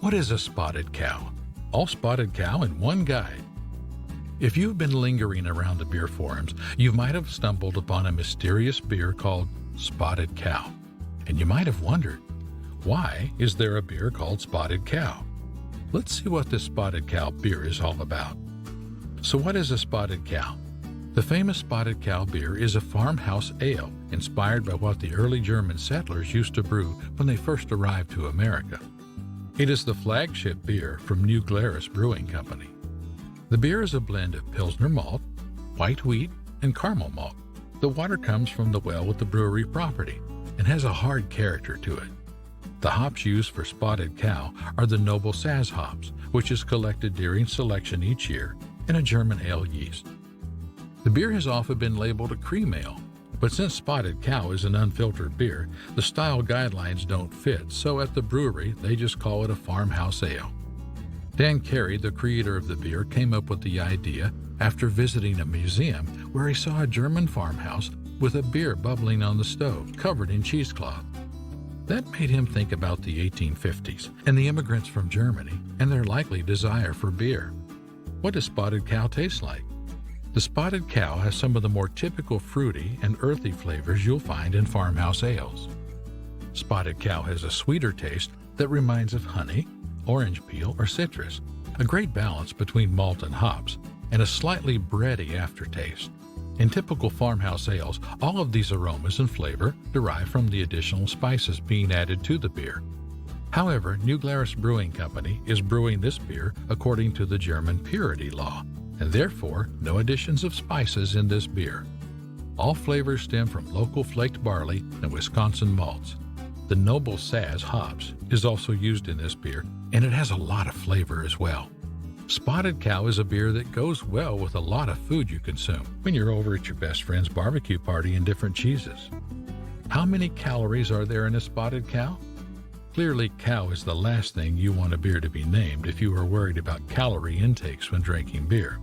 What is a spotted cow? All spotted cow in one guide. If you've been lingering around the beer forums, you might have stumbled upon a mysterious beer called Spotted Cow. And you might have wondered, why is there a beer called Spotted Cow? Let's see what this Spotted Cow beer is all about. So what is a Spotted Cow? The famous Spotted Cow beer is a farmhouse ale inspired by what the early German settlers used to brew when they first arrived to America. It is the flagship beer from New Glarus Brewing Company. The beer is a blend of Pilsner malt, white wheat, and caramel malt. The water comes from the well with the brewery property and has a hard character to it. The hops used for Spotted Cow are the noble Saaz hops, which is collected during selection each year in a German ale yeast. The beer has often been labeled a cream ale, but since Spotted Cow is an unfiltered beer, the style guidelines don't fit, so at the brewery they just call it a farmhouse ale. Dan Carey, the creator of the beer, came up with the idea after visiting a museum where he saw a German farmhouse with a beer bubbling on the stove, covered in cheesecloth. That made him think about the 1850s and the immigrants from Germany and their likely desire for beer. What does Spotted Cow taste like? The Spotted Cow has some of the more typical fruity and earthy flavors you'll find in farmhouse ales. Spotted Cow has a sweeter taste that reminds of honey, orange peel, or citrus, a great balance between malt and hops, and a slightly bready aftertaste. In typical farmhouse ales, all of these aromas and flavor derive from the additional spices being added to the beer. However, New Glarus Brewing Company is brewing this beer according to the German purity law, and therefore no additions of spices in this beer. All flavors stem from local flaked barley and Wisconsin malts. The noble Saaz hops is also used in this beer, and it has a lot of flavor as well. Spotted Cow is a beer that goes well with a lot of food you consume when you're over at your best friend's barbecue party and different cheeses. How many calories are there in a Spotted Cow? Clearly, cow is the last thing you want a beer to be named if you are worried about calorie intakes when drinking beer.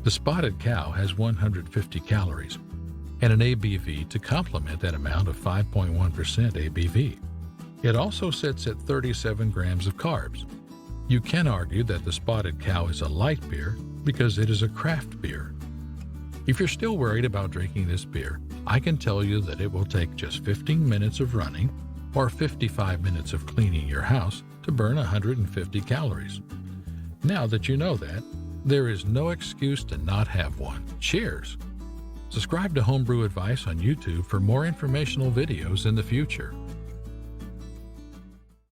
The Spotted Cow has 150 calories and an ABV to complement that amount of 5.1% ABV. It also sits at 37 grams of carbs. You can argue that the Spotted Cow is a light beer because it is a craft beer. If you're still worried about drinking this beer, I can tell you that it will take just 15 minutes of running or 55 minutes of cleaning your house to burn 150 calories. Now that you know that, there is no excuse to not have one. Cheers! Subscribe to Homebrew Advice on YouTube for more informational videos in the future.